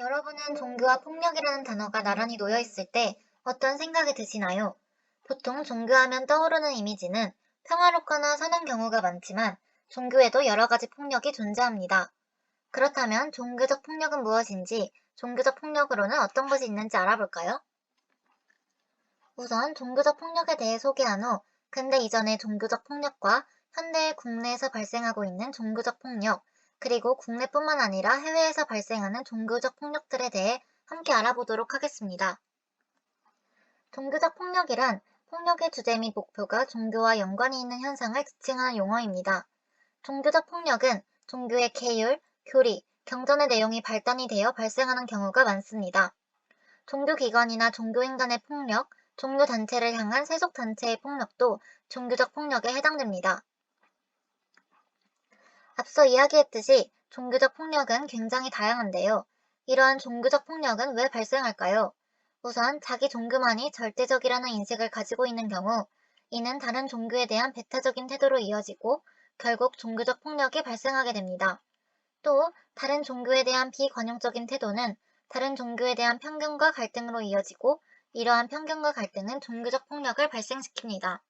여러분은 종교와 폭력이라는 단어가 나란히 놓여 있을 때 어떤 생각이 드시나요? 보통 종교하면 떠오르는 이미지는 평화롭거나 선한 경우가 많지만 종교에도 여러 가지 폭력이 존재합니다. 그렇다면 종교적 폭력은 무엇인지, 종교적 폭력으로는 어떤 것이 있는지 알아볼까요? 우선 종교적 폭력에 대해 소개한 후 근대 이전의 종교적 폭력과 현대 국내에서 발생하고 있는 종교적 폭력, 그리고 국내뿐만 아니라 해외에서 발생하는 종교적 폭력들에 대해 함께 알아보도록 하겠습니다. 종교적 폭력이란 폭력의 주제 및 목표가 종교와 연관이 있는 현상을 지칭하는 용어입니다. 종교적 폭력은 종교의 계율, 교리, 경전의 내용이 발단이 되어 발생하는 경우가 많습니다. 종교기관이나 종교인간의 폭력, 종교단체를 향한 세속단체의 폭력도 종교적 폭력에 해당됩니다. 앞서 이야기했듯이 종교적 폭력은 굉장히 다양한데요. 이러한 종교적 폭력은 왜 발생할까요? 우선 자기 종교만이 절대적이라는 인식을 가지고 있는 경우, 이는 다른 종교에 대한 배타적인 태도로 이어지고 결국 종교적 폭력이 발생하게 됩니다. 또 다른 종교에 대한 비관용적인 태도는 다른 종교에 대한 편견과 갈등으로 이어지고 이러한 편견과 갈등은 종교적 폭력을 발생시킵니다.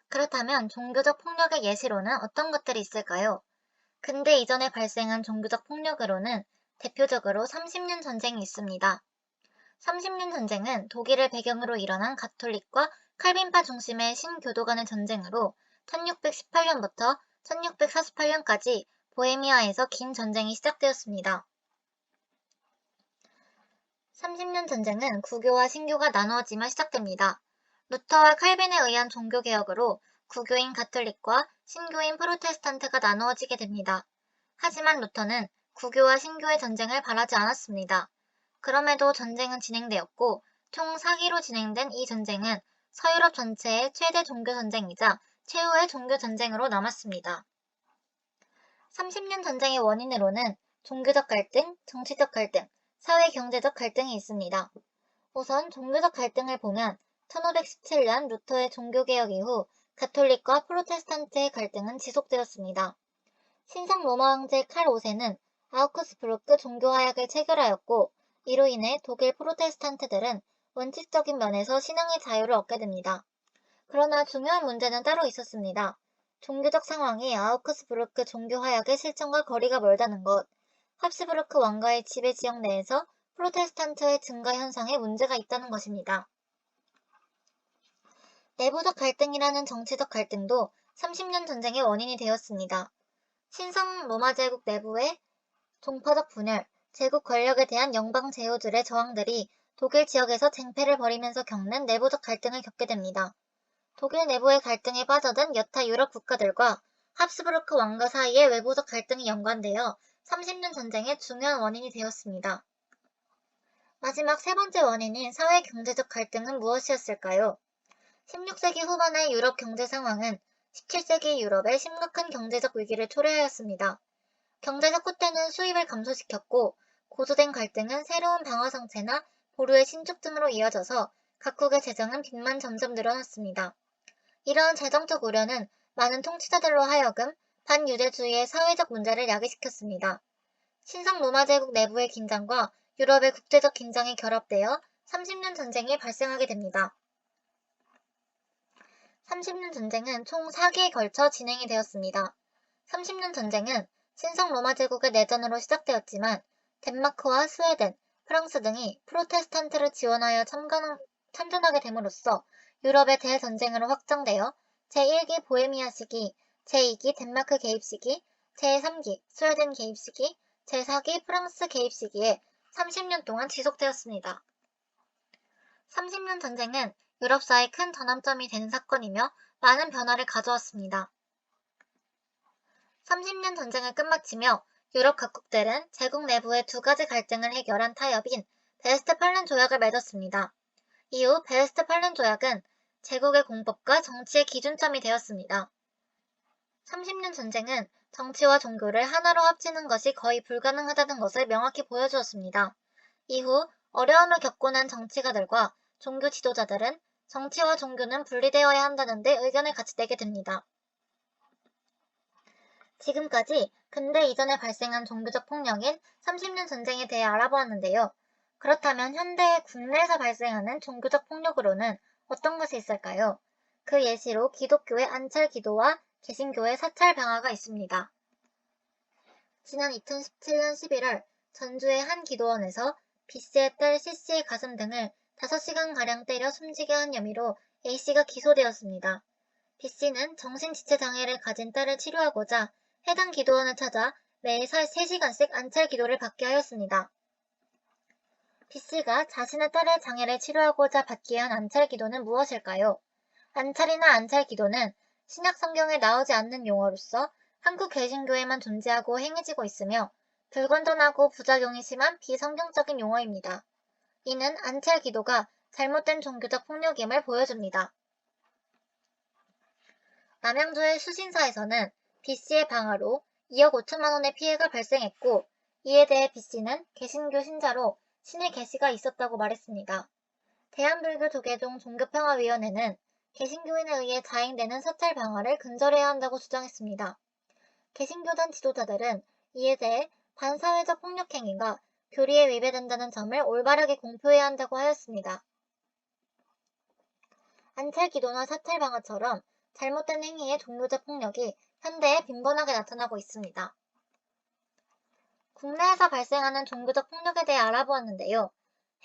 그렇다면 종교적 폭력의 예시로는 어떤 것들이 있을까요? 근대 이전에 발생한 종교적 폭력으로는 대표적으로 30년 전쟁이 있습니다. 30년 전쟁은 독일을 배경으로 일어난 가톨릭과 칼빈파 중심의 신교도 간의 전쟁으로 1618년부터 1648년까지 보헤미아에서 긴 전쟁이 시작되었습니다. 30년 전쟁은 구교와 신교가 나누어지며 시작됩니다. 루터와 칼빈에 의한 종교개혁으로 구교인 가톨릭과 신교인 프로테스탄트가 나누어지게 됩니다. 하지만 루터는 구교와 신교의 전쟁을 바라지 않았습니다. 그럼에도 전쟁은 진행되었고 총 4기로 진행된 이 전쟁은 서유럽 전체의 최대 종교전쟁이자 최후의 종교전쟁으로 남았습니다. 30년 전쟁의 원인으로는 종교적 갈등, 정치적 갈등, 사회-경제적 갈등이 있습니다. 우선 종교적 갈등을 보면 1517년 루터의 종교개혁 이후 가톨릭과 프로테스탄트의 갈등은 지속되었습니다. 신성 로마 황제 칼 5세는 아우크스부르크 종교화약을 체결하였고 이로 인해 독일 프로테스탄트들은 원칙적인 면에서 신앙의 자유를 얻게 됩니다. 그러나 중요한 문제는 따로 있었습니다. 종교적 상황이 아우크스부르크 종교화약의 실천과 거리가 멀다는 것, 합스부르크 왕가의 지배 지역 내에서 프로테스탄트의 증가 현상에 문제가 있다는 것입니다. 내부적 갈등이라는 정치적 갈등도 30년 전쟁의 원인이 되었습니다. 신성 로마 제국 내부의 종파적 분열, 제국 권력에 대한 영방 제후들의 저항들이 독일 지역에서 쟁패를 벌이면서 겪는 내부적 갈등을 겪게 됩니다. 독일 내부의 갈등에 빠져든 여타 유럽 국가들과 합스부르크 왕가 사이의 외부적 갈등이 연관되어 30년 전쟁의 중요한 원인이 되었습니다. 마지막 세 번째 원인인 사회-경제적 갈등은 무엇이었을까요? 16세기 후반의 유럽 경제 상황은 17세기 유럽에 심각한 경제적 위기를 초래하였습니다. 경제적 후퇴는 수입을 감소시켰고 고조된 갈등은 새로운 방어 정체나 보루의 신축 등으로 이어져서 각국의 재정은 빚만 점점 늘어났습니다. 이러한 재정적 우려는 많은 통치자들로 하여금 반유대주의의 사회적 문제를 야기시켰습니다. 신성 로마 제국 내부의 긴장과 유럽의 국제적 긴장이 결합되어 30년 전쟁이 발생하게 됩니다. 30년 전쟁은 총 4기에 걸쳐 진행이 되었습니다. 30년 전쟁은 신성 로마 제국의 내전으로 시작되었지만 덴마크와 스웨덴, 프랑스 등이 프로테스탄트를 지원하여 참전하게 됨으로써 유럽의 대전쟁으로 확장되어 제1기 보헤미아 시기, 제2기 덴마크 개입 시기, 제3기 스웨덴 개입 시기, 제4기 프랑스 개입 시기에 30년 동안 지속되었습니다. 30년 전쟁은 유럽사의 큰 전환점이 되는 사건이며 많은 변화를 가져왔습니다. 30년 전쟁을 끝마치며 유럽 각국들은 제국 내부의 두 가지 갈등을 해결한 타협인 베스트팔렌 조약을 맺었습니다. 이후 베스트팔렌 조약은 제국의 공법과 정치의 기준점이 되었습니다. 30년 전쟁은 정치와 종교를 하나로 합치는 것이 거의 불가능하다는 것을 명확히 보여주었습니다. 이후 어려움을 겪고 난 정치가들과 종교 지도자들은 정치와 종교는 분리되어야 한다는 데 의견을 같이 내게 됩니다. 지금까지 근대 이전에 발생한 종교적 폭력인 30년 전쟁에 대해 알아보았는데요. 그렇다면 현대 국내에서 발생하는 종교적 폭력으로는 어떤 것이 있을까요? 그 예시로 기독교의 안찰 기도와 개신교의 사찰 방화가 있습니다. 지난 2017년 11월 전주의 한 기도원에서 B씨의 딸 C씨의 가슴 등을 5시간가량 때려 숨지게 한 혐의로 A씨가 기소되었습니다. B씨는 정신지체장애를 가진 딸을 치료하고자 해당 기도원을 찾아 매일 3시간씩 안찰 기도를 받게 하였습니다. B씨가 자신의 딸의 장애를 치료하고자 받게 한 안찰 기도는 무엇일까요? 안찰이나 안찰 기도는 신약 성경에 나오지 않는 용어로서 한국 개신교에만 존재하고 행해지고 있으며 불건전하고 부작용이 심한 비성경적인 용어입니다. 이는 안찰 기도가 잘못된 종교적 폭력임을 보여줍니다. 남양주의 수신사에서는 B씨의 방화로 2억 5천만 원의 피해가 발생했고 이에 대해 B씨는 개신교 신자로 신의 계시가 있었다고 말했습니다. 대한불교 조계종 종교평화위원회는 개신교인에 의해 자행되는 사찰 방화를 근절해야 한다고 주장했습니다. 개신교단 지도자들은 이에 대해 반사회적 폭력행위가 교리에 위배된다는 점을 올바르게 공표해야 한다고 하였습니다. 안찰 기도나 사찰 방화처럼 잘못된 행위의 종교적 폭력이 현대에 빈번하게 나타나고 있습니다. 국내에서 발생하는 종교적 폭력에 대해 알아보았는데요.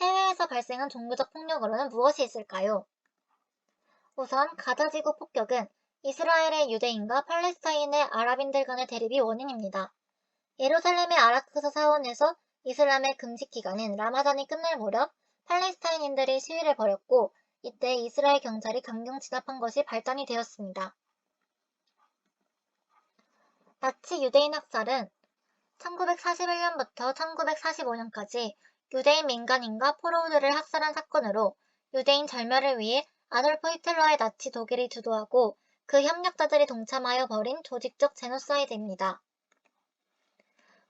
해외에서 발생한 종교적 폭력으로는 무엇이 있을까요? 우선 가자지구 폭격은 이스라엘의 유대인과 팔레스타인의 아랍인들 간의 대립이 원인입니다. 예루살렘의 아라크사 사원에서 이슬람의 금식 기간인 라마단이 끝날 무렵 팔레스타인인들이 시위를 벌였고 이때 이스라엘 경찰이 강경 진압한 것이 발단이 되었습니다. 나치 유대인 학살은 1941년부터 1945년까지 유대인 민간인과 포로우들을 학살한 사건으로 유대인 절멸을 위해 아돌프 히틀러의 나치 독일이 주도하고 그 협력자들이 동참하여 벌인 조직적 제노사이드입니다.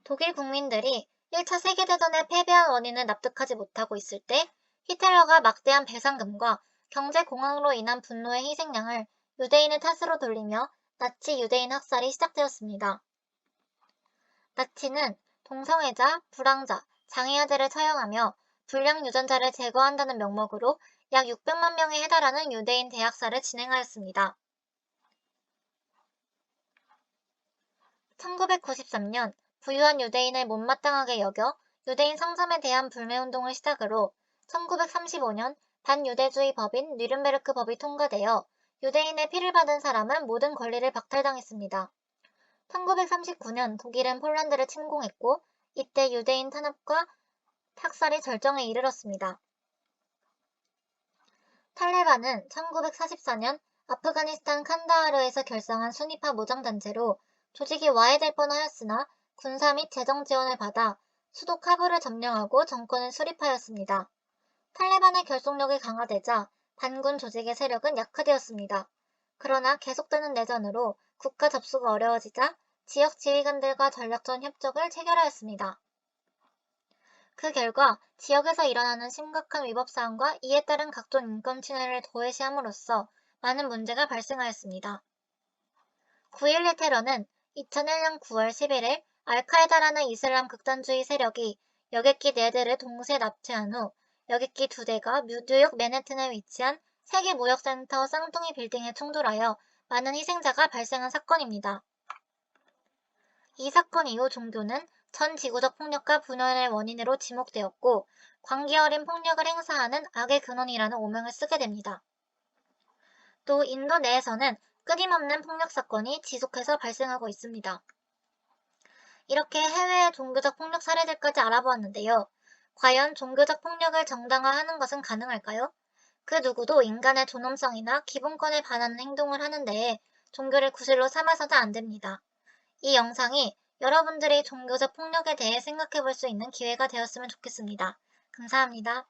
독일 국민들이 1차 세계대전에 패배한 원인을 납득하지 못하고 있을 때 히틀러가 막대한 배상금과 경제공황으로 인한 분노의 희생양을 유대인의 탓으로 돌리며 나치 유대인 학살이 시작되었습니다. 나치는 동성애자, 불황자, 장애아들을 처형하며 불량 유전자를 제거한다는 명목으로 약 600만 명에 해달하는 유대인 대학살을 진행하였습니다. 1993년 부유한 유대인을 못마땅하게 여겨 유대인 상점에 대한 불매운동을 시작으로 1935년 반유대주의 법인 뉘른베르크 법이 통과되어 유대인의 피를 받은 사람은 모든 권리를 박탈당했습니다. 1939년 독일은 폴란드를 침공했고 이때 유대인 탄압과 학살이 절정에 이르렀습니다. 탈레반은 1944년 아프가니스탄 칸다하르에서 결성한 순위파 무장단체로 조직이 와해될 뻔하였으나 군사 및 재정 지원을 받아 수도 카불을 점령하고 정권을 수립하였습니다. 탈레반의 결속력이 강화되자 반군 조직의 세력은 약화되었습니다. 그러나 계속되는 내전으로 국가 접수가 어려워지자 지역 지휘관들과 전략전 협정을 체결하였습니다. 그 결과 지역에서 일어나는 심각한 위법사항과 이에 따른 각종 인권 침해를 도외시함으로써 많은 문제가 발생하였습니다. 9.11 테러는 2001년 9월 11일 알카에다라는 이슬람 극단주의 세력이 여객기 4대를 동시에 납치한 후 여객기 2대가 뉴욕 맨해튼에 위치한 세계무역센터 쌍둥이 빌딩에 충돌하여 많은 희생자가 발생한 사건입니다. 이 사건 이후 종교는 전 지구적 폭력과 분열의 원인으로 지목되었고 광기 어린 폭력을 행사하는 악의 근원이라는 오명을 쓰게 됩니다. 또 인도 내에서는 끊임없는 폭력 사건이 지속해서 발생하고 있습니다. 이렇게 해외의 종교적 폭력 사례들까지 알아보았는데요. 과연 종교적 폭력을 정당화하는 것은 가능할까요? 그 누구도 인간의 존엄성이나 기본권에 반하는 행동을 하는 데에 종교를 구실로 삼아서는 안 됩니다. 이 영상이 여러분들이 종교적 폭력에 대해 생각해 볼 수 있는 기회가 되었으면 좋겠습니다. 감사합니다.